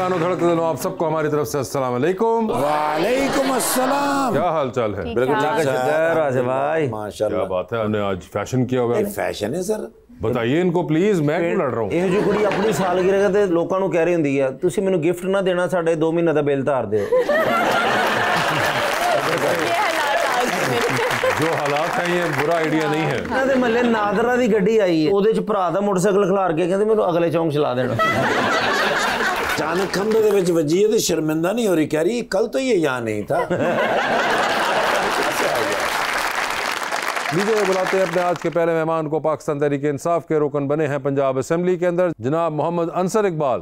कानों धड़कते दिलों, आप सबको हमारी तरफ से अस्सलाम वालेकुम। वालेकुम अस्सलाम। क्या हाल चाल है? बिल्कुल भाई, क्या बात है, हमने आज फैशन किया हुआ है। फैशन है सर, बताइए इनको प्लीज, मैं क्यों लड़ रहा हूँ? ਇਹੋ ਜਿਹੀ ਕੁੜੀ ਆਪਣੀ ਸਾਲਗਿਰਹ ਤੇ ਲੋਕਾਂ ਨੂੰ ਕਹਿ ਰਹੀ ਹੁੰਦੀ ਆ ਤੁਸੀਂ ਮੈਨੂੰ ਗਿਫਟ ਨਾ ਦੇਣਾ, ਸਾਡੇ 2 ਮਹੀਨੇ ਦਾ ਬਿੱਲ ਧਾਰ ਦਿਓ। जो हालात हैं ये बुरा आइडिया नहीं है। ਇਹਨਾਂ ਦੇ ਮਹੱਲੇ ਨਾਦਰਾ ਦੀ ਗੱਡੀ ਆਈ ਹੈ, ਉਹਦੇ ਚ ਭਰਾ ਦਾ ਮੋਟਰਸਾਈਕਲ ਖਿਲਾਰ ਕੇ ਕਹਿੰਦੇ ਮੈਨੂੰ ਅਗਲੇ ਚੌਂਕ ਚਲਾ ਦੇਣਾ। अचानक खंबे ਦੇ ਵਿੱਚ ਵੱਜੀ ਹੈ ਤੇ ਸ਼ਰमिंदा नहीं हो रही, कह रही कल तो ये यहाँ नहीं था। लीजिए बुलाते हैं अपने आज के पहले मेहमान को। पाकिस्तान तहरीक इंसाफ के रुकन बने हैं पंजाब असेंबली के अंदर जनाब मोहम्मद अंसर इकबाल।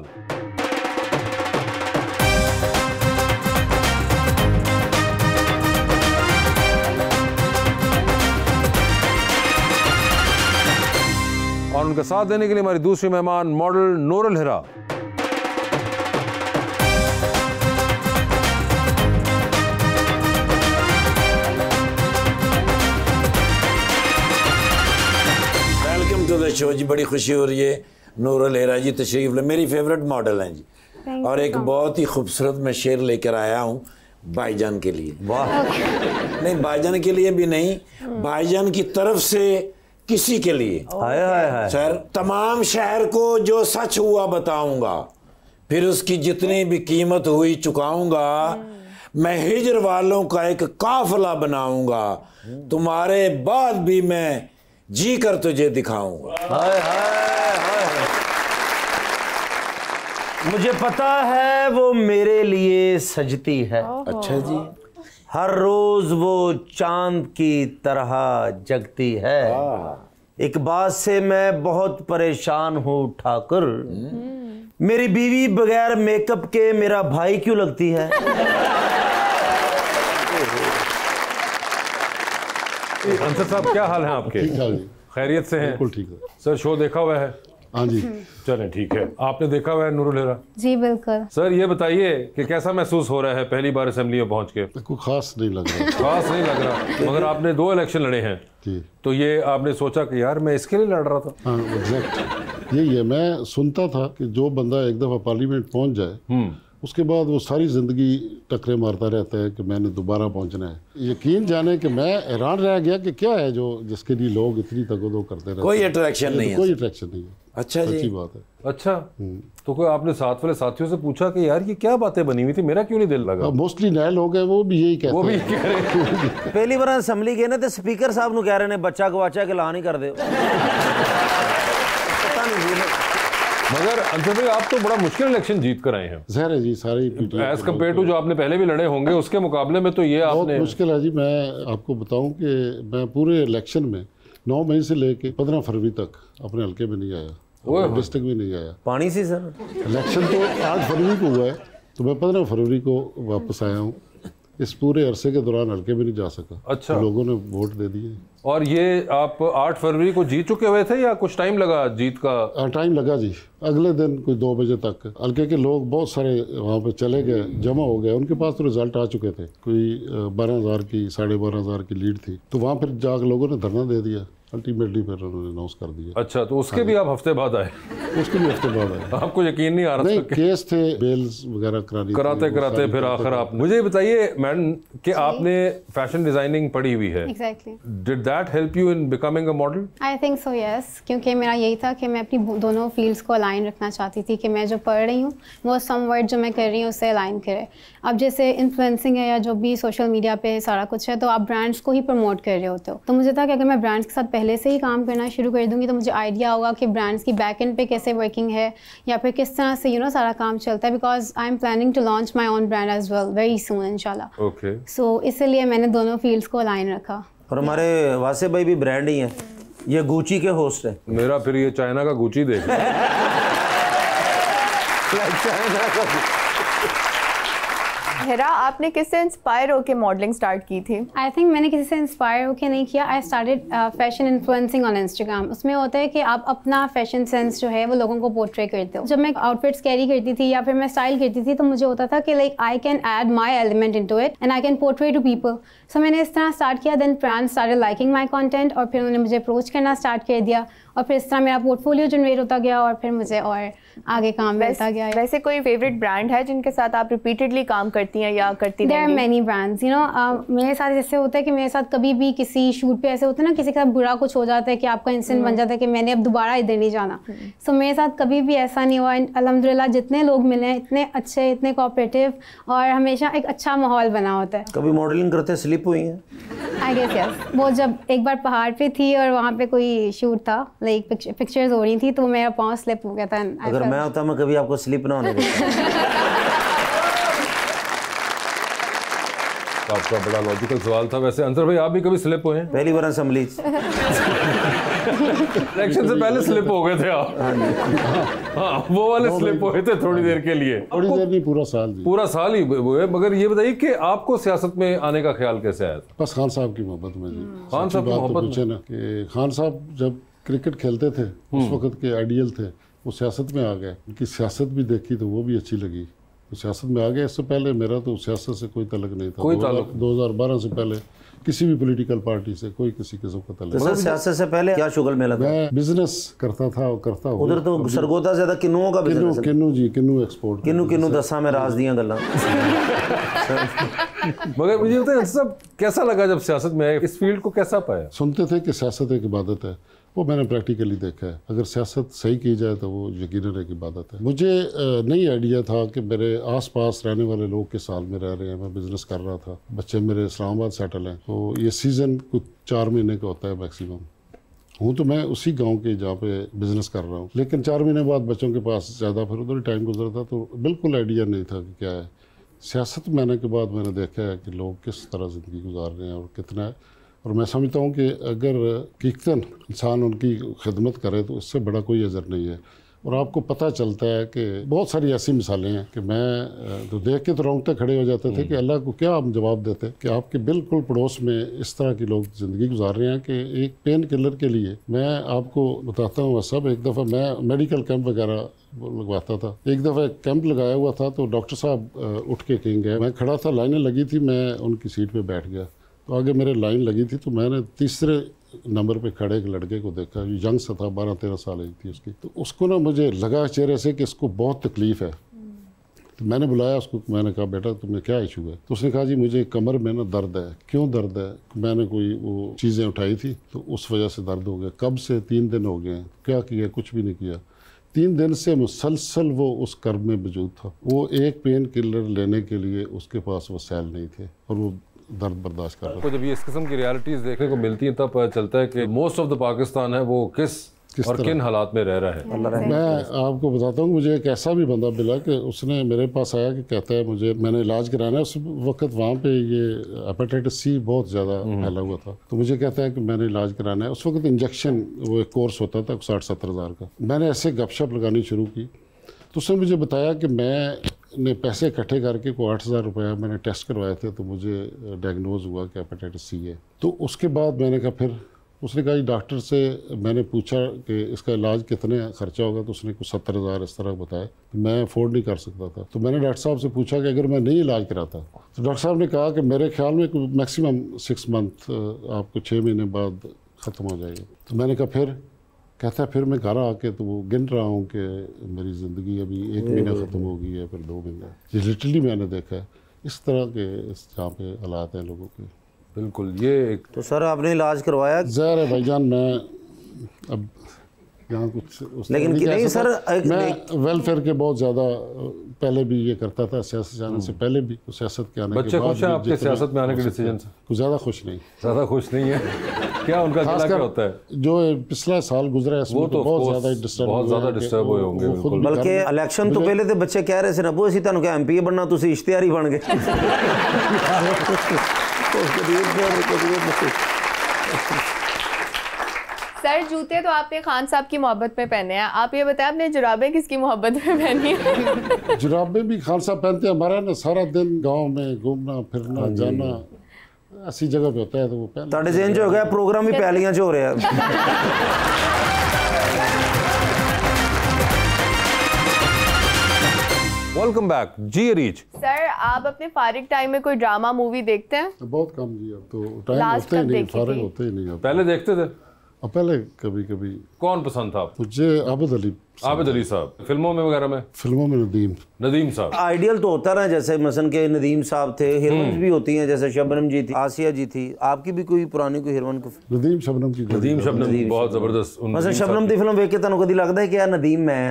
और उनका साथ देने के लिए हमारी दूसरी मेहमान model Noorul Hira. Welcome to the show ji, बड़ी खुशी हो रही है। नूरुल हिरा जी तशरीफ ले, मेरी फेवरेट मॉडल हैं जी। और एक बहुत ही खूबसूरत मैं शेर लेकर आया हूँ भाईजान के लिए। वाह, नहीं भाईजान के लिए भी नहीं, भाईजान की तरफ से किसी के लिए। हाय हाय हाय। सर, तमाम शहर को जो सच हुआ बताऊंगा, फिर उसकी जितनी भी कीमत हुई चुकाऊंगा। मैं हिजर वालों का एक काफिला बनाऊंगा, तुम्हारे बाद भी मैं जी कर तुझे दिखाऊंगा। हाय हाय हाय। मुझे पता है वो मेरे लिए सजती है, अच्छा जी। हर रोज वो चांद की तरह जगती है। एक बात से मैं बहुत परेशान हूँ ठाकुर, मेरी बीवी बगैर मेकअप के मेरा भाई क्यों लगती है? अंसर साहब क्या हाल है आपके? ठीक है जी, खैरियत से हैं? बिल्कुल ठीक है। सर शो देखा हुआ है? हाँ जी, चलें ठीक है। आपने देखा हुआ है नूरुल हिरा? जी बिल्कुल। सर ये बताइए कि कैसा महसूस हो रहा है पहली बार असेंबली में पहुंच के? कोई खास नहीं लग रहा। खास नहीं लग रहा, मगर आपने 2 इलेक्शन लड़े हैं जी तो ये आपने सोचा कि यार मैं इसके लिए लड़ रहा था? हाँ, एग्जैक्ट यही है। मैं सुनता था कि जो बंदा एक दफ़ा पार्लियामेंट पहुंच जाए उसके बाद वो सारी ज़िंदगी टकरे मारता रहता है कि मैंने दोबारा पहुंचना है। यकीन जाने कि मैं हैरान रह गया कि क्या है जो जिसके लिए लोग इतनी तगदो करते रहते हैं। कोई अट्रैक्शन नहीं है। कोई अट्रैक्शन नहीं है। अच्छा जी, अच्छी बात है। अच्छा, तो कोई आपने साथ वाले साथियों से पूछा कि यार ये क्या बातें बनी हुई थी, मेरा क्यों नहीं दिल लगा? मोस्टली नए लोग हैं, वो भी यही कहते हैं। वो भी कह रहे हैं। पहली बार असैम्बली गए ना तो स्पीकर साहब ਨੂੰ कह रहे ने बच्चा गवाचा के ला नहीं कर दे। पता नहीं जी। मगर अंसर भाई आप तो बड़ा मुश्किल इलेक्शन जीत कर आए हैं जहर है जी, सारी एज कम्पेयर टू जो आपने पहले भी लड़े होंगे उसके मुकाबले में, तो ये बहुत आपने मुश्किल है जी। मैं आपको बताऊं कि मैं पूरे इलेक्शन में 9 मई से लेके 15 फरवरी तक अपने हल्के में नहीं आया, डिस्ट्रिक्ट भी नहीं आया। पानी सी सर, इलेक्शन तो 8 फरवरी को हुआ है, तो मैं 15 फरवरी को वापस आया हूँ। इस पूरे अरसे के दौरान हल्के में नहीं जा सका। अच्छा, तो लोगों ने वोट दे दिए। और ये आप 8 फरवरी को जीत चुके हुए थे या कुछ टाइम लगा जीत का? टाइम लगा जी, अगले दिन कोई 2 बजे तक हल्के के लोग बहुत सारे वहाँ पे चले गए, जमा हो गए। उनके पास तो रिजल्ट आ चुके थे, कोई 12,000 की 12,500 की लीड थी। तो वहाँ फिर जाकर लोगों ने धरना दे दिया, अल्टीमेटली फिर उन्होंने अनाउंस कर दिया। अच्छा, तो उसके भी आप हफ्ते बाद आए? उसके भी हफ्ते बाद आए। आपको यकीन नहीं आ रहा नहीं, था? केस थे, बेल्स वगैरह कराते फिर आखिर आप मुझे बताइए मैडम कि आपने फैशन डिजाइनिंग पढ़ी हुई है। Exactly. Did that help you in becoming a model? I think so yes, क्योंकि मेरा यही था कि मैं अपनी दोनों फील्ड्स को अलाइन रखना चाहती थी कि मैं जो पढ़ रही हूँ वो समवर्ट जो मैं कर रही हूँ उससे अलाइन करे। अब जैसे इन्फ्लुएंसिंग है या जो भी सोशल मीडिया पे सारा कुछ है, तो आप ब्रांड्स को ही प्रमोट कर रहे होते हो। तो मुझे था कि अगर मैं ब्रांड्स के साथ पहले से ही काम करना शुरू कर दूंगी तो मुझे आइडिया होगा कि ब्रांड्स की बैक एंड पे कैसे वर्किंग है या फिर किस तरह से सारा काम चलता है। Because I am planning to launch my own brand as well very soon इंशाल्लाह। ओके, सो इसलिए मैंने दोनों फील्ड्स को अलाइन रखा। और हमारे वासे भाई भी ब्रांड ही है, ये गुची के होस्ट है। मेरा फिर ये चाइना का गुची देख हिरा, आपने किससे इंस्पायर होकर मॉडलिंग स्टार्ट की थी? आई थिंक मैंने किसी से इंस्पायर होकर नहीं किया। I started fashion influencing on Instagram. उसमें होता है कि आप अपना फैशन सेंस जो है वो लोगों को पोर्ट्रे करते हो। जब मैं आउटफिट्स कैरी करती थी या फिर मैं स्टाइल करती थी तो मुझे होता था कि like I can add my element into it and I can portray to people. So मैंने इस तरह स्टार्ट किया। Then brands started liking my content और फिर उन्होंने मुझे अप्रोच करना स्टार्ट कर दिया और फिर इस तरह मेरा पोर्टफोलियो जनरेट होता गया और फिर मुझे और आगे काम मिलता गया। वैसे कोई फेवरेट ब्रांड है जिनके साथ आप रिपीटेडली काम करती हैं या करती देयर आर रहेंगी? Many brands, you know. मेरे साथ ऐसे होता है कि मेरे साथ कभी भी किसी शूट पे ऐसे होता है ना, किसी का बुरा कुछ हो जाता है कि आपका इंसिडेंट बन जाता है कि मैंने अब दोबारा इधर नहीं जाना। सो मेरे साथ कभी भी ऐसा नहीं हुआ। अल्हम्दुलिल्लाह जितने लोग मिले हैं इतने अच्छे, इतने कोऑपरेटिव और हमेशा एक अच्छा माहौल बना होता है। कभी मॉडलिंग करते स्लिप हुई हैं? I guess yes. वो जब एक बार पहाड़ पे थी और वहाँ पे कोई शूट था, लाइक पिक्चर्स हो रही थी तो मेरा पाँव स्लिप हो गया था। अगर मैं होता मैं कभी आपको स्लिप ना होने देता। आपका बड़ा लॉजिकल सवाल था। वैसे अंसर भाई, आप भी कभी स्लिप हुए हैं? पहली बार असेंबली इलेक्शन से पहले स्लिप हो गए थे आप? हाँ, वो वाले स्लिप हुए थे थोड़ी देर के लिए। थोड़ी देर नहीं, पूरा साल जी। पूरा साल ही हुए। मगर ये बताइए कि आपको सियासत में आने का ख्याल कैसे आया था? बस खान साहब की मोहब्बत में जी। खान साहब की सच्ची बात तो मोहब्बत पूछे ना कि खान साहब जब क्रिकेट खेलते थे उस वक्त के आइडियल थे, वो सियासत में आ गए। उनकी सियासत भी देखी तो वो भी अच्छी लगी, तो सियासत में आ गए। इससे पहले मेरा तो सियासत से कोई ताल्लुक नहीं था। कोई ताल्लुक? 2012 से पहले किसी भी पॉलिटिकल पार्टी से कोई किसी किस्म का ताल्लुक तो सर सियासत से पहले क्या शुगल मेला था? मैं बिजनेस करता था और करता हूँ। उधर तो सरगोदा ज्यादा किन्नुओं का बिजनेस है। किन्नू जी, किन्नू एक्सपोर्ट। किन्नू दसा में राज दियां गल्लां। मगर मुझे बताइए अंसर साहब, कैसा लगा जब सियासत में आए? इस फील्ड को कैसा पाया? सुनते थे कि सियासत एक इबादत है, वो मैंने प्रैक्टिकली देखा है। अगर सियासत सही की जाए तो वो यकीनन एक इबादत है। मुझे नहीं आइडिया था कि मेरे आसपास रहने वाले लोग किस साल में रह रहे हैं। मैं बिज़नेस कर रहा था, बच्चे मेरे इस्लामाबाद सेटल हैं, तो ये सीज़न कुछ 4 महीने का होता है मैक्सिमम। हूँ तो मैं उसी गांव के जहाँ पे बिज़नेस कर रहा हूँ, लेकिन 4 महीने बाद बच्चों के पास ज़्यादा फिर उधर टाइम गुजरता, तो बिल्कुल आइडिया नहीं था कि क्या है। सियासत में आने के बाद मैंने देखा है कि लोग किस तरह ज़िंदगी गुजार रहे हैं और कितना है। और मैं समझता हूँ कि अगर हकीकतन इंसान उनकी खिदमत करे तो इससे बड़ा कोई अजर नहीं है। और आपको पता चलता है कि बहुत सारी ऐसी मिसालें हैं कि मैं तो देख के तो रोंगटे खड़े हो जाते थे कि अल्लाह को क्या हम जवाब देते कि आपके बिल्कुल पड़ोस में इस तरह की लोग ज़िंदगी गुजार रहे हैं कि एक पेन किलर के लिए। मैं आपको बताता हूँ सब, एक दफ़ा मैं मेडिकल कैंप वगैरह लगवाता था। एक दफ़ा एक कैंप लगाया हुआ था तो डॉक्टर साहब उठ के कहीं गए, मैं खड़ा था, लाइनें लगी थी, मैं उनकी सीट पे बैठ गया तो आगे मेरे लाइन लगी थी, तो मैंने तीसरे नंबर पे खड़े एक लड़के को देखा, यंग सा था, 12-13 साल एज थी उसकी। तो उसको ना मुझे लगा चेहरे से कि इसको बहुत तकलीफ़ है। तो मैंने बुलाया उसको, मैंने कहा बेटा तुम्हें क्या इशू है? तो उसने कहा जी मुझे कमर में ना दर्द है। क्यों दर्द है? मैंने कोई वो चीज़ें उठाई थी तो उस वजह से दर्द हो गया। कब से? 3 दिन हो गए हैं। क्या किया? कुछ भी नहीं किया। 3 दिन से मुसलसल वो उस कर्ब में मौजूद था। वो एक पेन किलर लेने के लिए उसके पास वसाइल नहीं थे और वो दर्द बर्दाश्त कर रहा था। जब ये इस किस्म की रियलिटीज़ देखने को मिलती हैं तब पता चलता है कि मोस्ट ऑफ द पाकिस्तान है वो किस और किन हालात में रह रहा है। मैं आपको बताता हूँ, मुझे एक ऐसा भी बंदा मिला कि उसने मेरे पास आया कि कहता है मुझे मैंने इलाज कराना है। उस वक्त वहाँ पे ये हेपेटाइटिस सी बहुत ज़्यादा फैला हुआ था, तो मुझे कहता है कि मैंने इलाज कराना है। उस वक्त इंजेक्शन वो एक कोर्स होता था 60-70 हज़ार का। मैंने ऐसे गपशप लगानी शुरू की तो उसने मुझे बताया कि मैंने पैसे इकट्ठे करके को 8,000 रुपया मैंने टेस्ट करवाए थे तो मुझे डायग्नोज हुआ कि हेपेटाइटिस सी है। तो उसके बाद मैंने कहा, फिर उसने कहा डॉक्टर से मैंने पूछा कि इसका इलाज कितने खर्चा होगा, तो उसने कुछ 70,000 इस तरह बताया। मैं अफोर्ड नहीं कर सकता था, तो मैंने डॉक्टर साहब से पूछा कि अगर मैं नहीं इलाज कराता, तो डॉक्टर साहब ने कहा कि मेरे ख्याल में मैक्सिमम 6 मंथ आपको 6 महीने बाद ख़त्म हो जाएगा। तो मैंने कहा फिर? कहता है फिर मैं घर आके तो वो गिन रहा हूँ कि मेरी ज़िंदगी अभी 1 महीना ख़त्म हो गई है, फिर 2 महीने। ये लिटरली मैंने देखा है इस तरह के इस जहाँ पे हालात हैं लोगों के। बिल्कुल। ये एक तो सर आपने इलाज करवाया? ज़ाहिर है भाईजान, मैं अब यहाँ कुछ उस लेकिन नहीं नहीं कह सर, सकता। मैं वेलफेयर के बहुत ज़्यादा पहले भी ये करता था, सियासत जाने से पहले भी, तो सियासत के आने बच्चे के बाद खुश हैं आपके सियासत में आने के डिसीजन से? कुछ ज़्यादा खुश नहीं। ज़्यादा खुश नहीं है? क्या उनका गिला क्या होता है? जो पिछला साल गुजरा है उसमें तो बहुत ज़्यादा डिस्टर्ब हुए होंगे। बल्कि इलेक्शन तो पहले तो बच्चे कह रहे थे ना, वो इसी तरह क्या MP बनना, तुम इश्तिहारी बन गए। सर जूते तो आपने खान साहब की मोहब्बत में पहने हैं, आप ये बताएं आपने जुराबें किसकी मोहब्बत में पहनी है? जुराबें भी खान साहब पहनते हैं। हमारा ना सारा दिन गांव में घूमना फिरना जाना ऐसी जगह पे होता है, तो वो पहन ਤੁਹਾਡੇ ਚੇਂਜ ਹੋ ਗਿਆ ਪ੍ਰੋਗਰਾਮ ਹੀ ਪੈਲੀਆਂ 'ਚ ਹੋ ਰਿਹਾ। वेलकम बैक जी रीच। सर आप अपने फारिग टाइम में कोई ड्रामा मूवी देखते हैं? बहुत कम जी, अब तो टाइम Last होते ही कब नहीं, देखी फारिग थी? होते ही नहीं अब। पहले देखते थे? अब पहले कभी कभी। कौन पसंद था आपको? मुझे आबिद अली। आबिद अली साहब। फिल्मों में वगैरह में? फिल्मों में नदीम साहब। आइडियल तो होता ना, जैसे मसन के नदीम साहब थे, हीरोइंस भी होती हैं, जैसे शबनम जी थी, आसिया जी थी। आपकी भी कोई पुरानी कोई हीरोइन को? नदीम शबनम की। नदीम शबनम बहुत जबरदस्त। मसन शबनम ਦੀ ਫਿਲਮ ਵੇਖ ਕੇ ਤੁਹਾਨੂੰ ਕਦੀ ਲੱਗਦਾ ਹੈ ਕਿ ਇਹ ਨਦੀਮ ਮੈਂ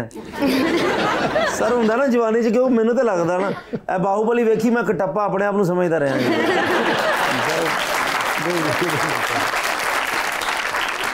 ਸਰ ਹੁੰਦਾ ਨਾ ਜਵਾਨੀ 'ਚ, ਕਿ ਉਹ ਮੈਨੂੰ ਤਾਂ ਲੱਗਦਾ ਨਾ ਇਹ ਬਾਹੂਬਲੀ ਵੇਖੀ ਮੈਂ ਕਟੱਪਾ ਆਪਣੇ ਆਪ ਨੂੰ ਸਮਝਦਾ ਰਿਹਾ।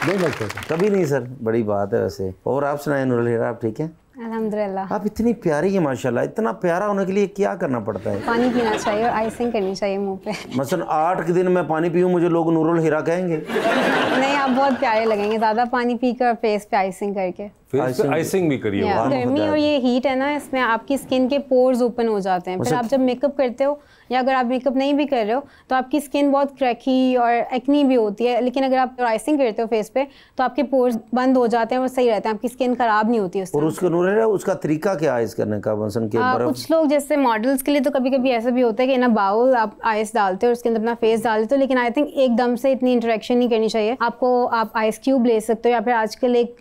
नहीं लगता था कभी नहीं सर, बड़ी बात है वैसे। और आप सुनाए नूरुल हीरा, आप ठीक है? अल्हम्दुलिल्लाह। आप इतनी प्यारी है माशाल्लाह। इतना प्यारा होने के लिए क्या करना पड़ता है? पानी पीना चाहिए और आइसिंग करनी चाहिए मुंह पे। मसलन 8 दिन मैं पानी पीऊँ मुझे लोग नूरुल हीरा कहेंगे? नहीं, आप बहुत प्यारे लगेंगे ज़्यादा पानी पीकर और फेस पे आइसिंग करके। आइसिंग भी करिए। गर्मी और ये हीट है ना, इसमें आपकी स्किन के पोर्स ओपन हो जाते हैं। फिर आप जब मेकअप करते हो या अगर आप मेकअप नहीं भी कर रहे हो तो आपकी स्किन बहुत क्रैकी और एक्नी भी होती है, लेकिन अगर आप आइसिंग करते हो फेस पे तो आपके पोर्स बंद हो जाते हैं और सही रहते हैं, आपकी स्किन खराब नहीं होती उससे। और उसका नूरुल हीरा उसका तरीका क्या आइस करने का? मसलन के बर्फ कुछ लोग जैसे मॉडल्स के लिए तो कभी कभी ऐसा भी होता है कि ना बाउल आप आइस डालते हो और उसके अंदर अपना फेस डाल देते हो, लेकिन आई थिंक एकदम से इतनी इंटरेक्शन नहीं करनी चाहिए आपको। आप आइस क्यूब ले सकते हो या फिर आजकल एक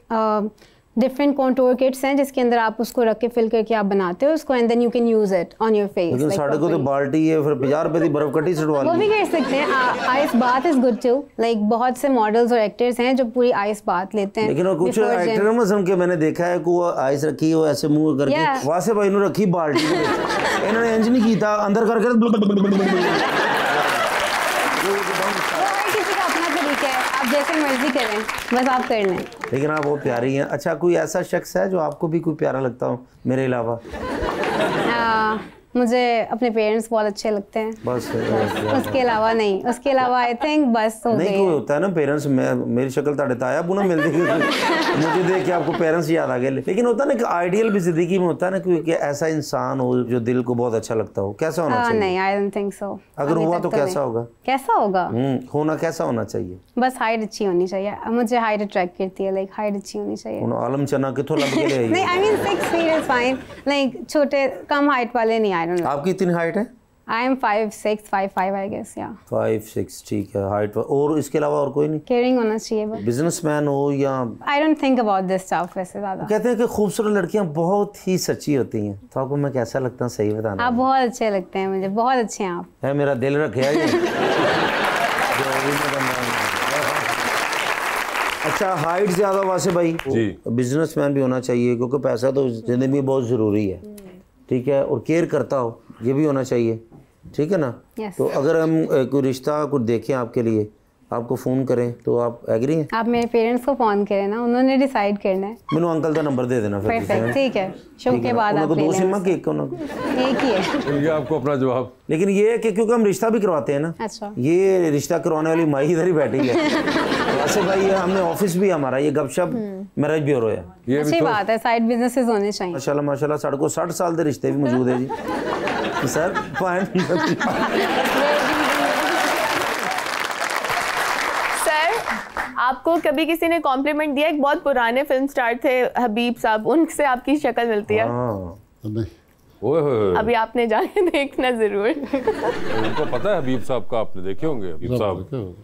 डिफरेंट कॉन्टूर किट्स हैं जिसके अंदर आप उसको रख के फिल करके आप बनाते हो उसको, and then you can use it on your face. लेकिन साढ़े को तो बाल्टी है, फिर 50 रुपए की बर्फ कटी छुड़वा वो भी ली। कर सकते हैं। Ice bath is good too, like बहुत से मॉडल्स और एक्टर्स हैं जो पूरी आइस बाथ लेते हैं। लेकिन और कुछ before gym। एक्टर में सुन के मैंने देखा है कि वो आइस रखी, वो ऐसे मुंह करके Yeah। वासे भाई ने रखी बाल्टी के विच। इन्होंने इंज नहीं कीता, अंदर करके वो हर किसी का अपना तरीका है, आप जैसे मर्जी करें, बस आप कर लें। लेकिन आप वो प्यारी हैं। अच्छा, कोई ऐसा शख्स है जो आपको भी कोई प्यारा लगता हो मेरे अलावा? मुझे अपने पेरेंट्स बहुत अच्छे लगते हैं, बस उसके अलावा नहीं। उसके अलावा आई थिंक बस हो नहीं, गई कोई है। होता है ना पेरेंट्स में, मेरी शक्ल ताड़े ताया बुना मिलती है मुझे देख के आपको पेरेंट्स याद आ गए। लेकिन होता है ना कि आइडियल भी जिंदगी में होता है ना कि ऐसा इंसान हो जो दिल को बहुत अच्छा लगता हो। कैसा होना चाहिए? नहीं, आई डोंट थिंक सो। अगर हुआ तो कैसा होगा? कैसा होगा? होना कैसा होना चाहिए? बस हाइट अच्छी होनी चाहिए। मुझे हाइट अट्रैक्ट करती है, लाइक हाइट अच्छी होनी चाहिए। उन आलम चना किथों लब के ले आई? नहीं, I mean 6 feet is fine, like छोटे कम हाइट वाले नहीं। I don't know. आपकी इतनी हाइट है? I am 5'6", 5'5" I guess. या 5'6", ठीक है हाइट। और इसके अलावा और कोई नहीं? केयरिंग होना चाहिए बस। बिजनेसमैन हो या? I don't think about this stuff वैसे ज्यादा। कहते हैं कि खूबसूरत लड़कियां बहुत ही सच्ची होती हैं, तो आपको मैं कैसा लगता हूँ सही बताना? आप बहुत अच्छे लगते हैं मुझे, बहुत अच्छे हैं आप। है मेरा दिल रखे है अच्छा, हाइट ज्यादा वासे भाई जी। बिजनेसमैन भी होना चाहिए क्योंकि पैसा तो जिंदगी में बहुत जरूरी है, ठीक है। और केयर करता हो ये भी होना चाहिए, ठीक है ना? Yes। तो अगर हम कोई रिश्ता कुछ देखें आपके लिए, आपको फ़ोन करें तो आप एग्री हैं? आप मेरे पेरेंट्स को फोन करें ना, उन्होंने डिसाइड करना है। मैंने अंकल का नंबर दे देना फिर। परफेक्ट, ठीक है। शो के बाद आप दो ले सिम लेना। के एक एक ही है। ये आपको अपना जवाब। लेकिन ये है कि क्योंकि हम रिश्ता भी करवाते हैं ना, अच्छा। ये रिश्ता करवाने वाली माई इधर ही बैठी है वैसे भाई ये हमने ऑफिस भी हमारा ये गपशप मैरिज ब्यूरो है। ये भी अच्छी तो बात है, साइड बिजनेसेस होने चाहिए। माशाल्लाह माशाल्लाह, साढ़े को 60 साल के रिश्ते भी मौजूद है जी सर। सर आपको कभी किसी ने कॉम्प्लीमेंट दिया? एक बहुत पुराने फिल्म स्टार थे हबीब साहब, उनसे आपकी शक्ल मिलती है? हाँ। नहीं। ओए होए, अभी आपने जाके देखना जरूर। उनको पता है हबीब साहब का? आपने देखे होंगे हबीब साहब,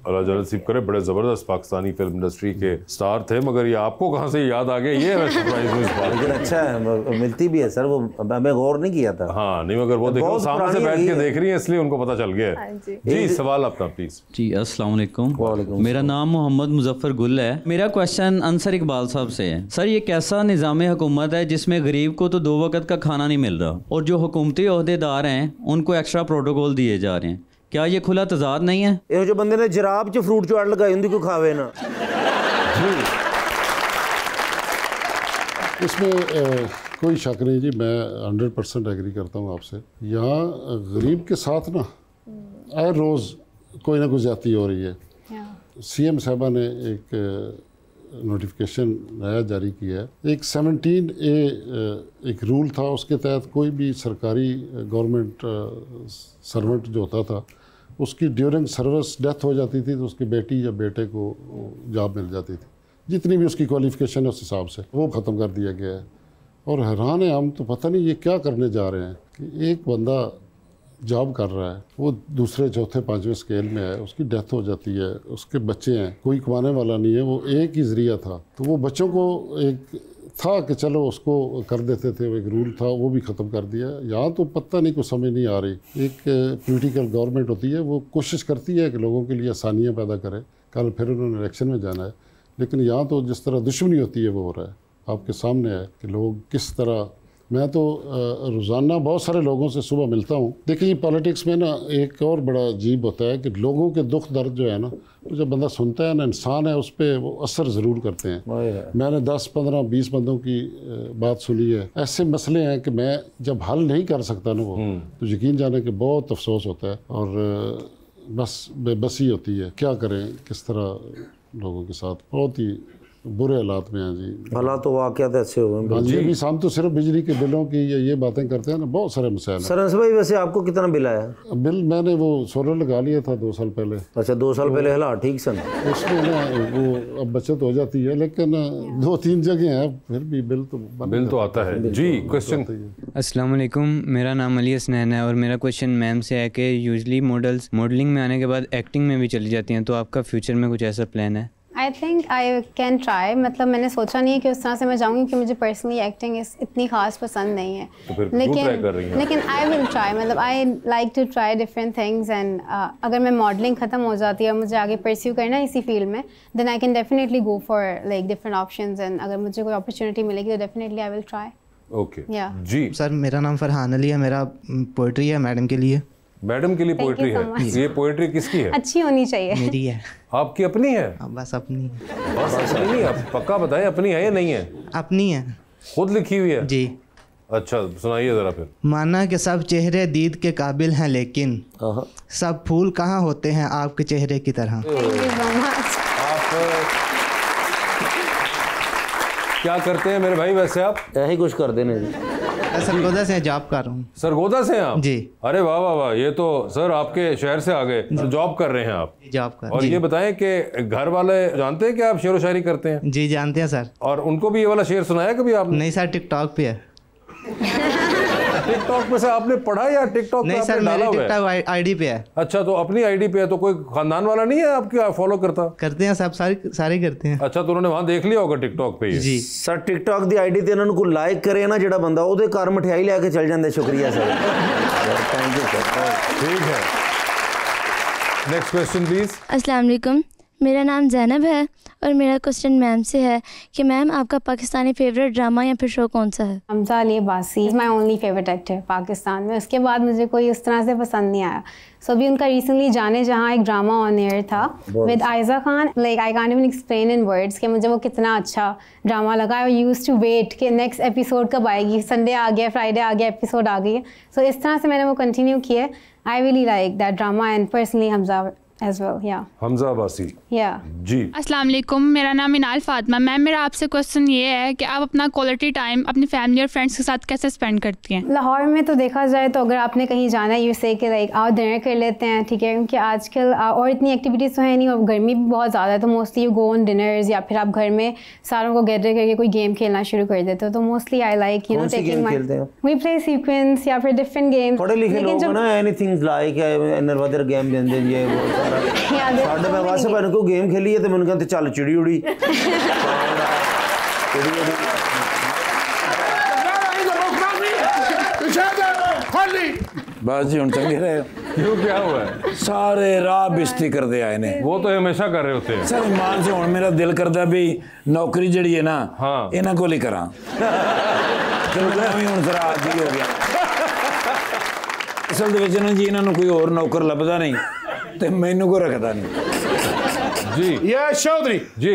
अल्लाह जन्नत नसीब करे, बड़े जबरदस्त पाकिस्तानी फिल्म इंडस्ट्री के स्टार थे, मगर ये आपको कहाँ से याद आ गया, ये मैं सरप्राइज हूँ इस बात। लेकिन अच्छा है, मिलती भी है सर, वो हमें गौर नहीं किया था। हाँ नहीं, मगर वो देखो बहुत सामने से पुरानी बैठ के है। देख रही है इसलिए उनको पता चल गया है। जी सवाल अपना प्लीज। जी अस्सलाम वालेकुम। वालेकुम मेरा नाम मोहम्मद मुजफ्फर गुल है। मेरा क्वेश्चन अंसर इकबाल साहब से है। सर ये कैसा निज़ाम हुकूमत है जिसमें गरीब को तो 2 वक्त का खाना नहीं मिल रहा और जो हुकूमती ओहदेदार हैं उनको एक्स्ट्रा प्रोटोकॉल दिए जा रहे हैं? क्या ये खुला तजाद नहीं है? ये जो बंदे ने जराब च फ्रूट चाट लगाई उनकी कोई खावे ना। इसमें कोई शक नहीं जी, मैं 100% एग्री करता हूँ आपसे। यहाँ गरीब के साथ ना हर रोज़ कोई ना कोई ज्यादती हो रही है। सीएम साहबा ने एक नोटिफिकेशन नया जारी किया है। एक 17A एक रूल था, उसके तहत कोई भी सरकारी गवर्नमेंट सर्वेंट जो होता था उसकी ड्यूरिंग सर्विस डेथ हो जाती थी तो उसकी बेटी या बेटे को जॉब मिल जाती थी, जितनी भी उसकी क्वालिफिकेशन है उस हिसाब से, वो ख़त्म कर दिया गया है। और हैरान है हम, तो पता नहीं ये क्या करने जा रहे हैं कि एक बंदा जॉब कर रहा है, वो दूसरे चौथे पांचवें स्केल में है, उसकी डेथ हो जाती है, उसके बच्चे हैं, कोई कमाने वाला नहीं है, वो एक ही ज़रिया था, तो वो बच्चों को एक था कि चलो उसको कर देते थे, वो एक रूल था, वो भी ख़त्म कर दिया। यहाँ तो पता नहीं, कुछ समझ नहीं आ रही। एक पॉलिटिकल गवर्नमेंट होती है, वो कोशिश करती है कि लोगों के लिए आसानियाँ पैदा करे, कल फिर उन्होंने इलेक्शन में जाना है, लेकिन यहाँ तो जिस तरह दुश्मनी होती है वो हो रहा है, आपके सामने है कि लोग किस तरह। मैं तो रोज़ाना बहुत सारे लोगों से सुबह मिलता हूँ। देखिए पॉलिटिक्स में ना एक और बड़ा अजीब होता है कि लोगों के दुख दर्द जो है ना, तो जब बंदा सुनता है ना, इंसान है, उस पर वो असर ज़रूर करते हैं। मैंने 10, 15, 20 बंदों की बात सुनी है, ऐसे मसले हैं कि मैं जब हल नहीं कर सकता ना वो, तो यकीन जाने कि बहुत अफसोस होता है और बस बेबसी होती है, क्या करें, किस तरह लोगों के साथ। बहुत ही बुरे हालात में हैं जी। हालात तो वाक़यात ऐसे हुए हैं जी। अभी शाम तो सिर्फ बिजली के बिलों की ये बातें करते हैं ना, बहुत सारे मसाइल हैं। सर अंस भाई, वैसे आपको कितना बिल आया? बिल मैंने वो सोलर लगा लिया था 2 साल पहले। अच्छा, 2 साल पहले हालात ठीक सन, उसमें ना वो अब बचत हो जाती है, लेकिन 2-3 जगह हैं फिर भी बिल तो आता है जी। क्वेश्चन। अस्सलाम वालेकुम, मेरा नाम अली हसनैन है और मेरा क्वेश्चन मैम से है कि यूजली मॉडल्स मॉडलिंग में आने के बाद एक्टिंग में भी चली जाती हैं, तो आपका फ्यूचर में कुछ ऐसा प्लान है? I think I can try, मतलब मैंने सोचा नहीं है कि उस तरह से मैं जाऊँगी, क्योंकि मुझे पर्सनली एक्टिंग इतनी खास पसंद नहीं है। तो फिर लेकिन आई विल ट्राई, मतलब I like to try different things and अगर मैं मॉडलिंग ख़त्म हो जाती है और मुझे आगे परस्यू करना है इसी फील्ड में, then I can definitely go for like different options, and अगर मुझे कोई अपॉर्चुनिटी मिलेगी तो definitely I will try. Okay जी। सर मेरा नाम फरहान अली है, मेरा पोइट्री है मैडम के लिए। मैडम के लिए पोएट्री है? ये पोएट्री किसकी है? अच्छी होनी चाहिए। मेरी है। आपकी अपनी है? बस अपनी है। बस अपनी नहीं, आप पक्का बताएं अपनी है या नहीं है? अपनी है। खुद लिखी हुई है? जी। अच्छा सुनाइए जरा फिर। माना कि सब चेहरे दीद के काबिल हैं, लेकिन सब फूल कहाँ होते हैं आपके चेहरे की तरह। आप क्या करते हैं मेरे भाई वैसे? आप यही कुछ कर देने जी। सरगोदा से जॉब कर रहा हूँ। सरगोदा से हैं आप? जी। अरे वाह वाह वाह, ये तो सर आपके शहर से आ गए, जॉब कर रहे हैं आप? जॉब कर। और ये बताएं कि घर वाले जानते हैं कि आप शेर व शायरी करते हैं? जी जानते हैं सर। और उनको भी ये वाला शेर सुनाया कभी आपने? नहीं सर, टिकटॉक पे है। टिकटॉक पे से आपने पढ़ा या टिकटॉक नहीं सर, मेरी टिकटॉक आईडी पे है। अच्छा, तो अपनी आईडी पे है, तो कोई खानदान वाला नहीं है आपके फॉलो करता? करते हैं सब, सारे करते हैं। अच्छा, तो उन्होंने वहां देख लिया होगा टिकटॉक पे? जी सर, टिकटॉक दी आईडी ते इन्होंने को लाइक करे ना जेड़ा बंदा, ओदे घर मठियाई लेके चल जांदे। शुक्रिया सर, थैंक यू सर। ठीक है, नेक्स्ट क्वेश्चन प्लीज। अस्सलाम वालेकुम, मेरा नाम ज़ैनब है और मेरा क्वेश्चन मैम से है कि मैम आपका पाकिस्तानी फेवरेट ड्रामा या फिर शो कौन सा है? Hamza Ali Abbasi is my only favourite actor Pakistan में। उसके बाद मुझे कोई उस तरह से पसंद नहीं आया। सो अभी उनका रिसेंटली जाने जहाँ एक ड्रामा ऑन एयर था with Ayeza Khan, like I can't even explain in words कि मुझे वो कितना अच्छा ड्रामा लगा। आई यूज्ड टू वेट कि नेक्स्ट एपिसोड कब आएगी, संडे आ गया, फ्राइडे आ गया, एपिसोड आ गई है। सो इस तरह से मैंने वो कंटिन्यू किया। आई really like that drama and personally Hamza as well, yeah. Hamza Abbasi. Yeah. जी। अस्सलाम वालेकुम, मेरा नाम मिनाल फातिमा। मैम मेरा आपसे क्वेश्चन ये है कि आप अपना क्वालिटी टाइम अपनी फैमिली और फ्रेंड्स के साथ कैसे स्पेंड करती हैं? लाहौर में तो देखा जाए तो अगर आपने कहीं जाना है, यू से कि लाइक आओ डिनर कर लेते हैं, ठीक है, क्योंकि आजकल और इतनी एक्टिविटीज़ तो है नहीं और गर्मी भी बहुत ज़्यादा है, तो mostly you go on dinners या फिर आप घर में सारों को गैदर करके कोई गेम खेलना शुरू कर देते हो। तो mostly I like you know taking my, we play sequence या फिर डिफरेंट गेम्स। पढ़े लिखे लोग ना एनीथिंग लाइक नरवादर गेम देंदे ये वो सारा साढ़े मैं वासे पर को गेम खेली है तो मैंने कहते चल चिड़ी उड़ी बस जी हम चंगे रहे। क्यों, क्या हुआ है? सारे राह बिस्ती कर दे आए ने। वो तो हमेशा कर रहे होते हैं सर। मान से हुण मेरा दिल करता भी नौकरी जड़ी है ना, हाँ, इन्हां कोल ही करा। तो मैं भी हुण जरा आदी हो गया। असल दे विच ना जी इन्हां नूं कोई और नौकर लभदा नहीं ते मैनू को रखदा नहीं जी। या चौधरी जी,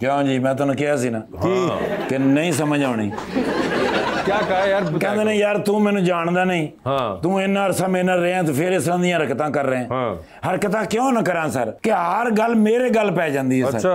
क्यों जी, मैं तो कहा सी ना कि नहीं समझ आनी। क्या कहा यार? कहते ने यार तू मैंने जानदा नहीं, हाँ तू इन्ना अरसा मेरे नाल रहा तो फिर इस तरह दी हरकतां कर रहे हैं। हाँ हरकतां क्यों ना करा सर कि हर गल मेरे गल पै जांदी है सर। अच्छा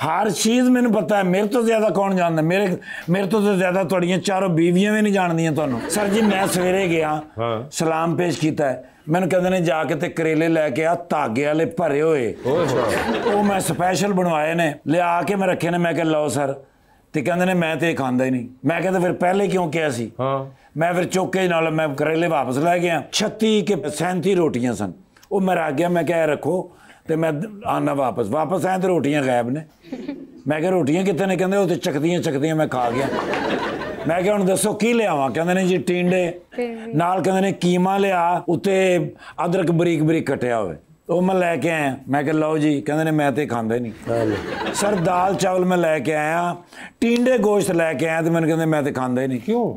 हर चीज मैंने पता है, मेरे तो ज्यादा कौन जानदा, मेरे तो ज्यादा तुहाड़ियां चारों बीवियां भी नहीं जानदियां तुहानू। सर जी मैं सवेरे गया, सलाम पेश किया है, मैंने कहते ने जाके ते करेले लैके आ धागे वाले भरे हुए, वो मैं स्पैशल बनवाए ने, लिया के मैं रखे ने। मैं कहा लो सर, ते कहते ने मैं तो खांदा ही नहीं। मैं कहता फिर पहले क्यों किया सी? मैं फिर चौके नाल मैं करेले वापस लै गया। 36 के 37 रोटियां सन, वो मैं रख गया। मैं क्या रखो तो मैं आना वापस आया तो रोटियां गायब ने। मैं क्या रोटियां कितने ने? कहते वो तो चकदियां मैं खा गया। मैं क्या हुण दसो की लियावां? कहते ने जी टींडे नाल, कहते ने कीमा लिया, उत्ते अदरक बरीक बरीक कटिया हुए, वो मैं लैके आया। मैं क्या लो जी, कहते ने मैं तो खांदा ही नहीं। सर दाल चावल मैं लैके आया, टींडे गोश्त लैके आया तो मैंने कहते मैं तो खांदा ही नहीं। क्यों?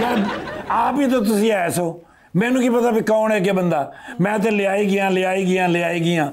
यार आप ही तो तुसी ऐस हो, मैनू की पता भी कौन है क्या बंदा। मैं तो ले आई गया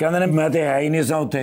कहते ने मैं तो है ही नहीं सा उत्थे।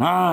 हाँ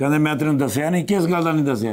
कहते मैं तेन दसिया नहीं। किस गल का नहीं दसिया?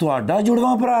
ਤੁਹਾਡਾ ਜੁੜਵਾ ਭਰਾ?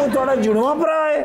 ਉਹ ਤੁਹਾਡਾ ਜੁੜਵਾ ਭਰਾ ਹੈ?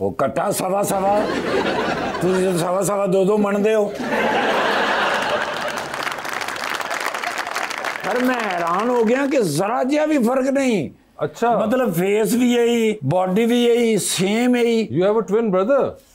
ਉਹ ਕੱਟਾ ਸਵਾ ਤੁਸੀਂ ਸਵਾ ਦੋ ਮੰਨਦੇ ਹੋ। पर मैं हैरान हो गया कि जरा जिहा भी फर्क नहीं। अच्छा मतलब फेस भी यही, बॉडी भी यही, सेम यही। You have a twin brother?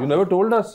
You never told us.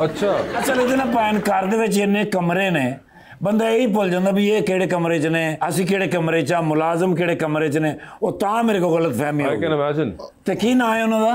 अच्छा असल इतने पैन घर दे विच इन्ने कमरे ने, बंदा यही भुल जाता भी ये केड़े कमरे च ने, असी केड़े कमरे च, मुलाजम केड़े कमरे च ने। वो तां मेरे को गलत फहमी हो I can imagine. ते की ना है उन्हों दा?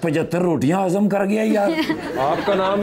75 रोटियां हजम कर गया यार। आपका नाम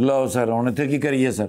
लो सर हुण इत्थे की करिए सर?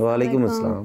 वालेकुम अस्सलाम।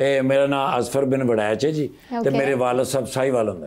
ए मेरा नाम असफर बिन बड़ायच है जी ते मेरे वालिद सब साई वाल होंदे।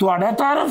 ਤੁਹਾਡਾ ਤਾਰਫ?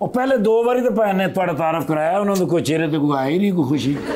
ਉਹ ਪਹਿਲੇ 2 ਵਾਰੀ ਤਾਂ ਭੈਣ ਨੇ ਤੁਹਾਡਾ ਤਾਰਫ ਕਰਾਇਆ, ਉਹਨਾਂ ਦੇ ਕੋਈ ਚਿਹਰੇ ਤੇ ਕੋਈ ਆਈ ਨਹੀਂ ਕੋਈ ਖੁਸ਼ੀ।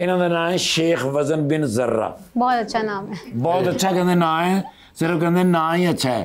ਇਹਨਾਂ ਦਾ ਨਾਮ ਹੈ शेख वजन बिन जर्रा। बहुत अच्छा नाम है। बहुत अच्छा कहते नाम है, सिर्फ कहते ना ही अच्छा है,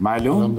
मालूम।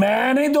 मैं नहीं दो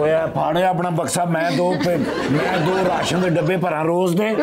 ओए फाड़े अपना बक्सा, मैं दो राशन के डब्बे भरा रोज दे।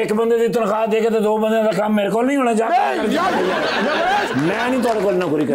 एक बंदे की तनख्वाह देके तो 2 बंदे का काम मेरे को नहीं होना चाहिए। मैं नहीं थोड़े को नौकरी कर,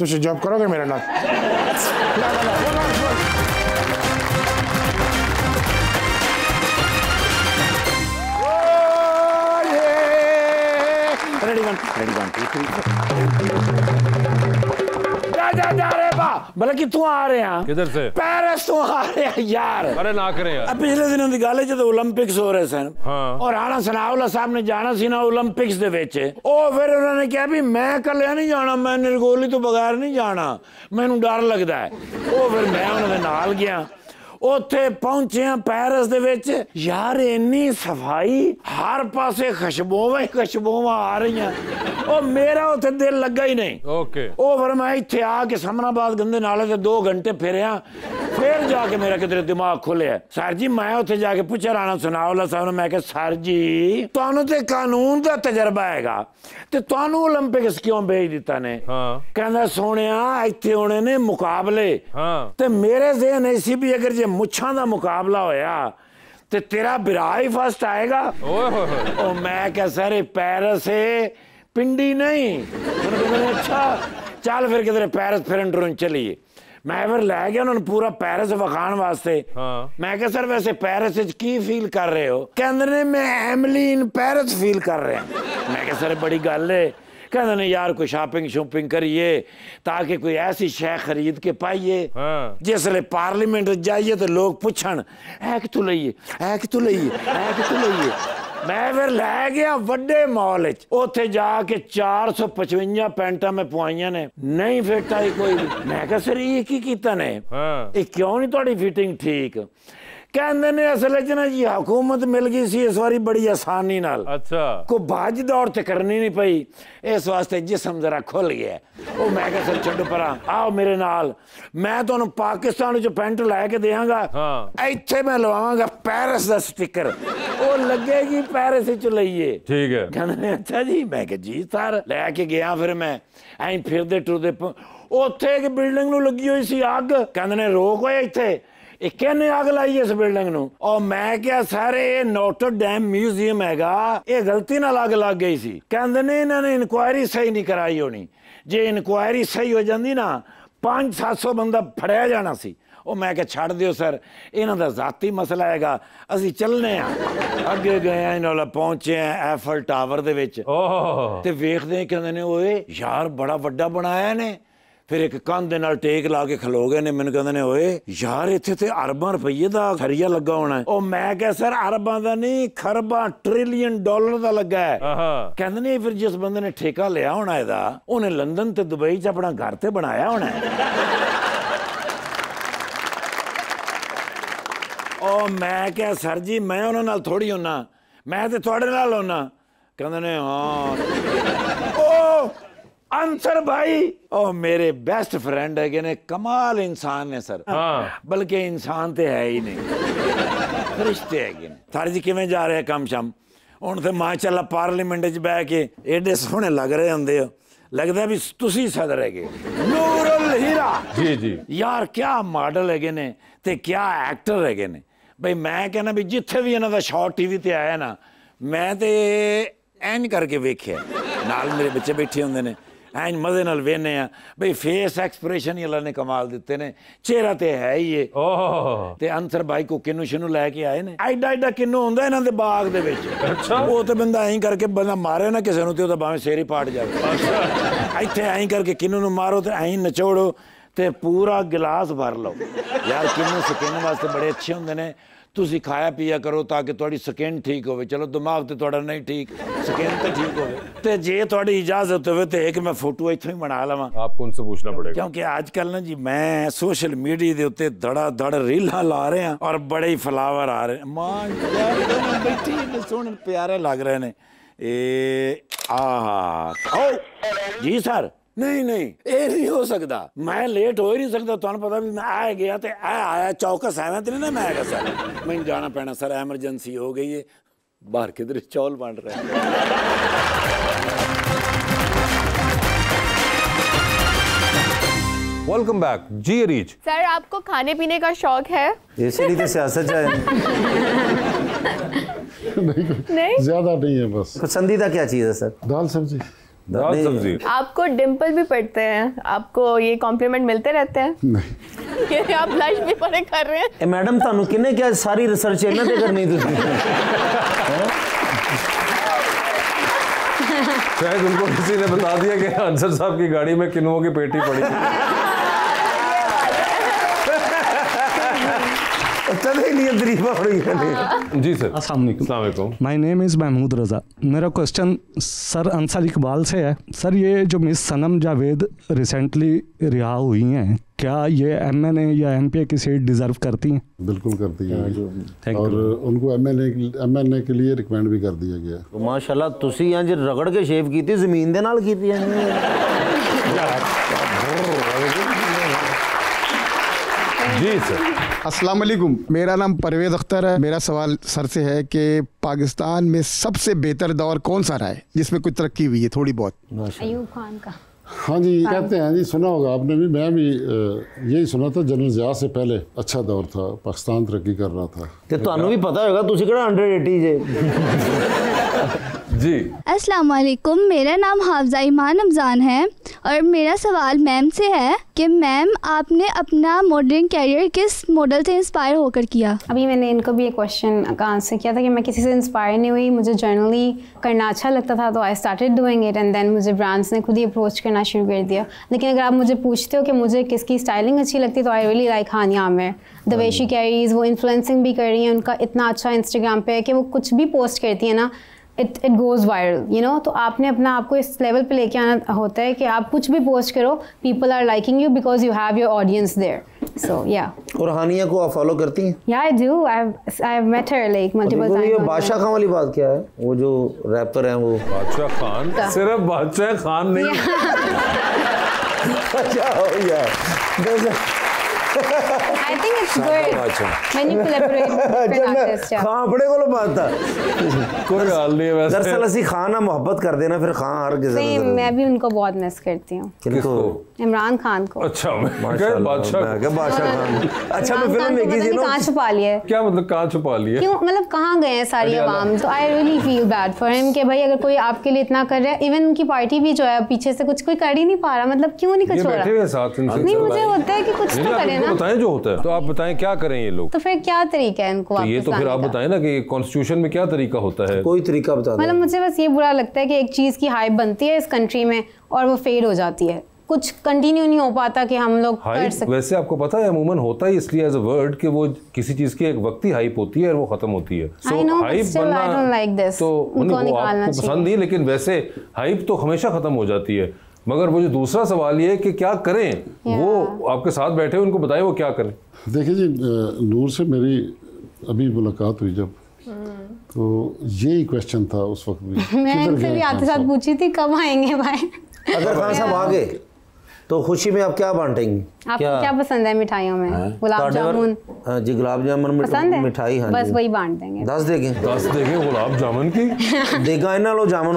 तुझे जॉब करोगे मेरे नाम? जा रहे बा बल्कि तू आ रहे हैं किधर से? पेरिस तू आ रहे हैं यार। अरे ना करें यार। पिछले दिनों की गल है जब ओलंपिक्स हो रहे सन और राणा सनाउल्ला साहब ने जाना सी ना ओलंपिक्स दे विच, ओ फिर उन्होंने कहा भी मैं कल्ले नहीं जाना, मैं निर्गोली तो बगैर नहीं जाना, मैनू डर लगदा है। ओ फिर मैं उन्होंने नाल गया, ਉੱਥੇ ਪਹੁੰਚਿਆ ਪੈਰਿਸ ਦੇ ਵਿੱਚ ਯਾਰ ਇੰਨੀ ਸਫਾਈ, ਹਰ ਪਾਸੇ ਖੁਸ਼ਬੂਆਂ ਆ ਰਹੀਆਂ। ਉਹ ਮੇਰਾ ਉੱਥੇ ਦਿਲ ਲੱਗਾ ਹੀ ਨਹੀਂ। ਓਕੇ ਉਹ ਫਿਰ ਮੈਂ ਇੱਥੇ ਆ ਕੇ ਸਮਨਾਬਾਦ ਗੰਦੇ ਨਾਲੇ ਤੇ 2 ਘੰਟੇ ਫਿਰਿਆ, ਫਿਰ ਜਾ ਕੇ ਮੇਰਾ ਕਿਧਰੇ ਦਿਮਾਗ ਖੁੱਲਿਆ। ਸਰ ਜੀ ਮੈਂ ਉੱਥੇ ਜਾ ਕੇ ਪੁੱਛਿਆ ਰਾਣਾ ਸਨਾਉल्ला ਸਾਹਿਬ ਨੂੰ, ਮੈਂ ਕਿਹਾ ਸਰ ਜੀ ਤੁਹਾਨੂੰ ਤੇ ਕਾਨੂੰਨ ਦਾ ਤਜਰਬਾ ਹੈਗਾ ਤੇ ਤੁਹਾਨੂੰ ਓਲੰਪਿਕਸ ਕਿਉਂ ਭੇਜ ਦਿੱਤਾ ਨੇ? ਕਹਿੰਦਾ ਸੋਹਣਿਆ ਇੱਥੇ ਹੋਣੇ ਨੇ ਮੁਕਾਬਲੇ ਤੇ ਮੇਰੇ ਜ਼ਿਹਨ ऐसी भी अगर जे मुच्छां दा मुकाबला होया ते तेरा बिरा ही फर्स्ट आएगा। ओ मैं क्या सर पेरिस है पिंडी नहीं। अच्छा चल फिर किधरे पेरिस फिर टुरन चलिए। मैं फिर लै गया उन्होंने पूरा पैरिस विखाण वास्ते। मैं क्या सर वैसे पैरिस विच की फील कर रहे हो? कहंदे ने मैं एमिली इन पैरिस फील कर रहा। मैं क्या सर बड़ी गल है। कहते ने यार कोई शॉपिंग शॉपिंग करिए ताकि कोई ऐसी शै खरीद के पाइए जिसले पार्लीमेंट जाइए तो लोग पूछन है कितों लईए, है कितों लईए, है कितों लईए। मैं फिर लै गया वड्डे मॉल च, उत्थे जाके 455 पैंटा मैं पवाइया ने, नहीं फिट आई कोई भी। मैं कहा सर ये की कीता ने, ये क्यों नहीं थोड़ी फिटिंग ठीक? कहंदे ने असल च ना जी हुकूमत मिल गई सी इस बारी बड़ी आसानी नाल। अच्छा को भज दौड़ ते करनी नहीं पई, इस वास्ते जिस्म जरा खुल गया। ओ मैं कहा सर छड्डो परा, आओ मेरे नाल, मैं तुहानू पाकिस्तान जो पैंट लैके देंगा, इत्थे मैं लवावांगा पैरिस दा स्टिकर, ओ लगेगी पैरिस च लईए। ठीक है। कहंदे अच्छा जी। मैं कहा जी सर। लैके गया फिर मैं ऐ फिरदे टुरदे उत्थे एक बिल्डिंग नू लगी हुई सी अग। कहंदे ने रोक होए इत्थे किन्ने अग लाई इस बिल्डिंग नू? और मैं क्या सर ये नोटर डैम म्यूजियम हैगा, ये गलती नाल अग लग गई सी। कहंदे ने इन्होंने इंक्वायरी सही नहीं कराई होनी, जे इंक्वायरी सही हो जाती ना 500-700 बंदा फड़िया जाना सी। ਉਹ मैं क्या छड़ दियो सर, इन्हों का जाती मसला हैगा, असी चलने अगे गए इन्होंने पहुंचे एफल टावर दे विच ते वेखदे कहंदे ने ओए यार बड़ा वड्डा बनाया ने। फिर एक कंध दे नाल टेक ला के खलो गए ने, मैनूं कहंदे ने ओए यार इत्थे ते अरबां रुपये दा खरिया लगा होना है। ओ मैं क्या सर अरबां दा नहीं खरबां ट्रिलियन डॉलर दा लगा है। कहंदे ने फिर जिस बंदे ने ठेका लिया होना इहदा उन्हें लंदन ते दुबई च अपना घर ते बनाया होना है। ओ मैं क्या सर जी मैं उन्हां नाल थोड़ी होना, मैं ते तुहाडे नाल होना। कहंदे ने हाँ। ओ अंसर भाई ओ मेरे बेस्ट फ्रेंड है ने, कमाल इंसान ने सर। बल्कि इंसान तो है ही नहीं, रिश्ते है। सर जी किवें जा रहे कम शम? हुण ते माशाअल्लाह पार्लीमेंट च बह के एडे सोहने लग रहे होंदे हो, लगदा भी तुसी सदर है। नूरुल हीरा जी जी यार क्या मॉडल है ने ते क्या एक्टर है ने। भाई मैं कहना भी जिथे भी इन्हां दा शॉट टीवी ते आया ना, मैं ते एंज करके वेख्या, नाल मेरे बच्चे बैठे होंदे ने, एंज मजे नाल वेखने आ भाई फेस एक्सप्रेशन ही अल्लाह ने कमाल दिते ने, चेहरा ते है ही है। ते अंसर भाई को किन्नू शिन्नू लैके आए ने, एडा एडा किन्नू हुंदा इन्हां दे बाग दे विच। अच्छा वो ते बंदा ऐं करके बंदा मारे ना किसे नूं ते ओहदा भावें सिर ही पाट जावे। इत्थे ऐं करके किन्नू नूं मारो ते ऐं नचोड़ो ते पूरा गिलास भर लो। यार किन्नू स्किन वास्ते बड़े अच्छे होंदे ने, तुसी खाया पिया करो ताकि तुहाडी स्किन ठीक होवे। चलो दिमाग तो तुहाडा नहीं ठीक, स्किन तो ठीक होवे। ते जे तुहाडी इजाजत होवे ते एक मैं फोटो इत्थों ही बना लवां। आपको उनसे पूछना पड़ेगा, क्योंकि आजकल ना जी मैं सोशल मीडिया दे उत्ते धड़ा धड़ रीलां ला रहे हैं और बड़े ही फ्लावर आ रहे हैं। मां यार बैठी इन्ने सोहने प्यारे लग रहे ने। ए आहा ओ जी सर नहीं नहीं ये नहीं हो सकता, मैं लेट हो ही नहीं सकता। तुहानू पता भी मैं आ गया तो आया चौकस आया तो नहीं ना। मैं सर मैंने जाना पैना सर, एमरजेंसी हो गई है, बाहर किधर चौल बन रहे हैं। वेलकम बैक जी रीच। सर आपको खाने पीने का शौक है? इसलिए तो सियासत है। नहीं ज्यादा नहीं है, बस पसंदीदा क्या चीज़ है सर? दाल सब्जी। दाल सब्जी। आपको डिम्पल भी पड़ते हैं, आपको ये कॉम्प्लीमेंट मिलते रहते हैं? नहीं। आप ब्लश भी परे कर रहे हैं। मैडम थानू किन्ने क्या सारी रिसर्च इन्हां ते करनी तुसीं? शायद उनको किसी ने बता दिया कि अंसर साहब की गाड़ी में किन्नुओं की पेटी पड़ी थी। जी सर। अस्सलाम वालेकुम। माय नेम इज़ महमूद रज़ा। मेरा क्वेश्चन सर अंसर इकबाल से है। सर ये जो मिस सनम जावेद रिसेंटली रिहा हुई हैं, क्या ये MNA या MPA की सीट डिज़र्व करती हैं? बिल्कुल करती हैं और उनको MNA के लिए रिकमेंड भी कर दिया गया। माशाल्लाह तुसी यहाँ जो रगड़ के शेव की थी ज़मीन दे नाल की थी। जी सर। अस्सलाम वालेकुम, मेरा नाम परवेज़ अख्तर है। मेरा सवाल सर से है कि पाकिस्तान में सबसे बेहतर दौर कौन सा रहा है जिसमें कुछ तरक्की हुई है थोड़ी बहुत? अयूब खान का। हाँ जी कहते हैं जी, सुना होगा आपने भी, मैं भी यही सुना था। जनरल ज़िया से पहले अच्छा दौर था, पाकिस्तान तरक्की कर रहा था। तो तुहानू भी पता होगा, तुसी किहड़ा 180 जे। जी अस्सलाम वालेकुम, मेरा नाम हाफजा ईमान रमज़ान है और मेरा सवाल मैम से है कि मैम आपने अपना मॉडलिंग कैरियर किस मॉडल से इंस्पायर होकर किया? अभी मैंने इनको भी एक क्वेश्चन का आंसर किया था कि मैं किसी से इंस्पायर नहीं हुई, मुझे जर्नली करना अच्छा लगता था तो I started doing it and then मुझे ब्रांड्स ने खुद ही अप्रोच करना शुरू कर दिया। लेकिन अगर आप मुझे पूछते हो कि मुझे किसकी स्टाइलिंग अच्छी लगती है तो I really like Hania Aamir, the way she carries, वो इन्फ्लुएंसिंग भी कर रही हैं, उनका इतना अच्छा इंस्टाग्राम पे है कि वो कुछ भी पोस्ट करती है ना it goes viral, you know. तो आपने अपना आपको इस लेवल पे लेके आना होता है कि आप कुछ भी पोस्ट करो, people are liking you because you have your audience there. So yeah. और हानिया को आप फॉलो करती हैं? Yeah I do, I have met her like multiple times. ये बादशाह खान वाली बात क्या है? वो जो रैपर हैं वो बादशाह खान, सिर्फ बादशाह खान नहीं। क्या हो गया? I think it's good when you collaborate with different artists. खां बड़े को बात था। कोई हाल नहीं है वैसे। दरअसल असी खान ना मोहब्बत कर देना फिर खान हर किसी को। मैं भी उनको बहुत मिस करती हूँ। किनको? इमरान खान को। अच्छा बादशाह खान। अच्छा मैं फिल्म देखी थी ना। कहाँ छुपा लिया? क्या मतलब कहाँ छुपा लिया? क्यों मतलब कहाँ गए हैं सारी आवाम? तो I really feel bad for him कि भाई अगर कोई आपके लिए इतना कर रहा है, इवन उनकी पार्टी भी जो है पीछे से कुछ कोई कर ही नहीं पा रहा, मतलब क्यों नहीं कुछ हो रहा? नहीं मुझे होता है कि कुछ तो करें ना। बताएं जो होता है तो आप बताएं क्या करें ये लोग? तो फिर क्या तरीका है इनको? ये तो फिर आप बताएं ना कि कॉन्स्टिट्यूशन में क्या तरीका होता है? कोई तरीका बता दो। मतलब मुझे बस ये बुरा लगता है कि एक चीज़ की हाइप बनती है इस कंट्री में और वो फेड हो जाती है, कुछ कंटिन्यू नहीं हो पाता कि हम लोग कर सकते। वैसे आपको पता है अमूमन होता है इसलिए एज अ वर्ड कि वो किसी चीज की एक वक्ती हाइप होती है और वो खत्म होती है। सो हाइप बनना तो उनको आपको पसंद नहीं, लेकिन वैसे हाइप तो हमेशा खत्म हो जाती है। मगर वो जो दूसरा सवाल ये है कि क्या करें, वो आपके साथ बैठे उनको बताएं वो क्या करें। देखिए जी, नूर से मेरी अभी मुलाकात हुई जब, तो यही क्वेश्चन था उस वक्त भी। मैं इनसे भी आते साथ पूछी थी कब आएंगे भाई। अगर खान साहब आ गए तो खुशी में आप क्या बांटेंगे? आपको क्या पसंद है मिठाइयों में? गुलाब जामुन? जी गुलाब जामुन मिठाई। हाँ बस वही बांट देंगे। 10 देंगे गुलाब जामुन की देगा इना लो जामुन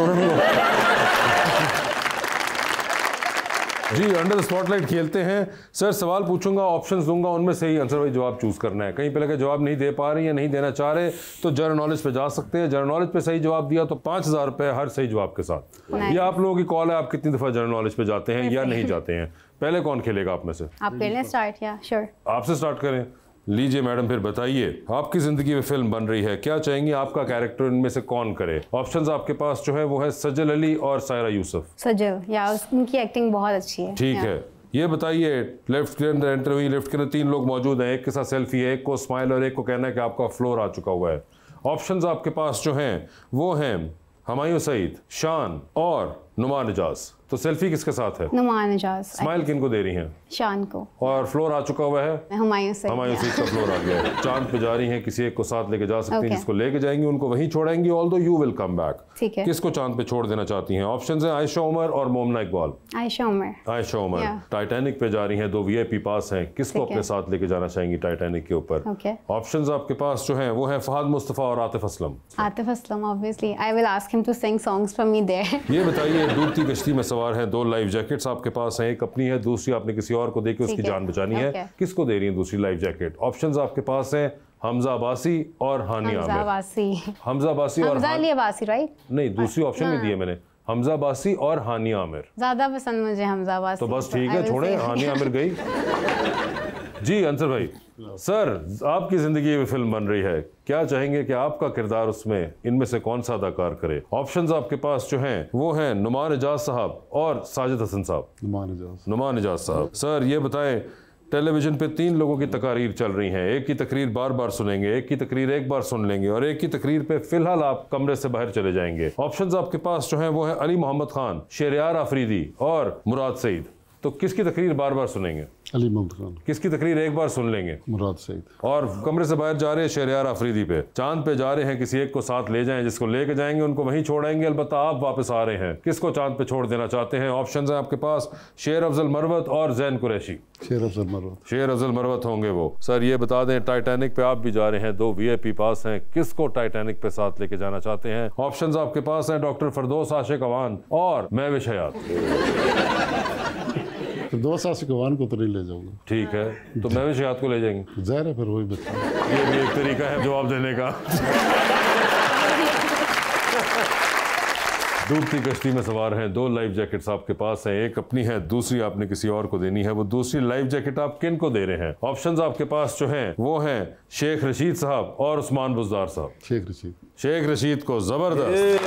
जी। अंडर स्पॉटलाइट खेलते हैं। सर सवाल पूछूंगा, ऑप्शंस दूंगा, उनमें से ही आंसर भाई जवाब चूज करना है। कहीं पे लगे जवाब नहीं दे पा रही है, नहीं देना चाह रहे तो जनरल नॉलेज पे जा सकते हैं। जनरल नॉलेज पे सही जवाब दिया तो 5000 रुपए हर सही जवाब के साथ। ये आप लोगों की कॉल है, आप कितनी दफा जनरल नॉलेज पे जाते हैं या नहीं जाते हैं। पहले कौन खेलेगा आप में से? आप कर लें स्टार्ट या श्योर आपसे स्टार्ट करें। लीजिए मैडम फिर बताइए, आपकी जिंदगी में फिल्म बन रही है, क्या चाहेंगे आपका कैरेक्टर इनमें से कौन करे? ऑप्शंस आपके पास जो है वो है सजल अली और सायरा यूसुफ। सजल, या उनकी एक्टिंग बहुत अच्छी है। ठीक है, ये बताइए लेफ्ट के अंदर एंटर हुई, लेफ्ट के अंदर 3 लोग मौजूद हैं, एक के साथ सेल्फी है, एक को स्माइल और एक को कहना है कि आपका फ्लोर आ चुका हुआ है। ऑप्शंस आपके पास जो हैं वो हैं हुमायूं सईद, शान और नुमान इजाज। तो सेल्फी किसके साथ है? नुमान इजाज। स्माइल किनको दे रही हैं? शान को। और फ्लोर आ चुका हुआ है? हुमायूं सईद। हुमायूं सईद का फ्लोर आ गया है। चांद पे जा रही हैं, किसी एक को साथ लेके जा सकती हैं, जिसको लेके जाएंगी उनको वहीं छोड़ेंगी, although you will come back. ठीक है। किसको चांद पे छोड़ देना चाहती हैं? ऑप्शंस हैं आयशा उमर और मोमना इकबाल। आयशा उमर। आयशा उमर टाइटैनिक पे जा रही हैं, 2 VIP पास हैं, किसको अपने साथ लेके जाना चाहेंगी टाइटैनिक के ऊपर? ऑप्शंस आपके पास जो हैं वो है फहद मुस्तफा और Atif Aslam. Atif Aslam obviously, I will ask him to sing songs for me there. ये बताइए, डूबती कश्ती में सवार हैं, 2 लाइफ जैकेट्स आपके पास हैं, एक अपनी है, दूसरी आपने किसी और को देके उसकी जान बचानी है। किसको दे रही है दूसरी लाइफ जैकेट? ऑप्शंस आपके पास हैं हमजा अब्बासी और हानिया आमिर। हमजा अब्बासी और अली अब्बासी, राइट? नहीं, दूसरी ऑप्शन नहीं दी है मैंने, हमजा अब्बासी और हानिया आमिर। ज्यादा पसंद मुझे हमजा अब्बासी। तो बस ठीक है, छोड़ें, हानिया आमिर गई। जी अंसर भाई, सर आपकी जिंदगी में फिल्म बन रही है, क्या चाहेंगे कि आपका किरदार उसमें इनमें से कौन सा अदाकार करे? ऑप्शंस आपके पास जो हैं वो हैं नुमान इजाज साहब और साजिद हसन साहब। नुमान इजाज साहब। सर ये बताएं, टेलीविजन पे 3 लोगों की तकारीर चल रही हैं, एक की तकरीर बार बार सुनेंगे, एक की तकरीर एक बार सुन लेंगे और एक की तकरीर पे फिलहाल आप कमरे से बाहर चले जाएंगे। ऑप्शंस आपके पास जो हैं वो है अली मोहम्मद खान, शहरयार आफरीदी और मुराद सईद। तो किसकी तकरीर बार बार सुनेंगे? अली मोहम्मद खान। किसकी तकरीर एक बार सुन लेंगे? मुराद सईद। और कमरे से बाहर जा रहे हैं शहरयार आफरीदी पे, चांद पे जा रहे हैं, किसी एक को साथ ले जाएं, जिसको लेके जाएंगे उनको वहीं छोड़ेंगे, अलबत्ता आप वापस आ रहे हैं, किसको चांद पे छोड़ देना चाहते हैं? ऑप्शंस हैं आपके पास शेर अफजल मरवत और जैन कुरैशी। शेर अफजल मरवत। शेर अफजल मरवत होंगे वो। सर ये बता दें, टाइटैनिक पे आप भी जा रहे हैं, 2 VIP पास हैं, किसको टाइटैनिक पे साथ लेके जाना चाहते हैं? ऑप्शंस आपके पास हैं डॉक्टर फरदौस आशिक अवान और महविश हयात। तो 2 आशिक अवान को तो नहीं ले जाऊंगा। ठीक है, तो महविश हयात को ले जाएंगे। ज़ाहिर है फिर वही बच्चा। ये भी एक तरीका है जवाब देने का। डूबती कश्ती में सवार हैं, 2 लाइफ जैकेट्स आपके पास हैं, एक अपनी है, दूसरी आपने किसी और को देनी है। वो दूसरी लाइफ जैकेट आप किन को दे रहे हैं? ऑप्शंस आपके पास जो हैं वो हैं शेख रशीद साहब और उस्मान बुज़दार साहब। शेख रशीद को जबरदस्त।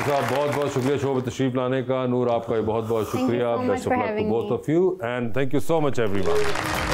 साहब बहुत बहुत शुक्रिया शो में तशरीफ लाने का। नूर आपका भी बहुत बहुत शुक्रिया। Best of luck to both of you and thank you so much everyone.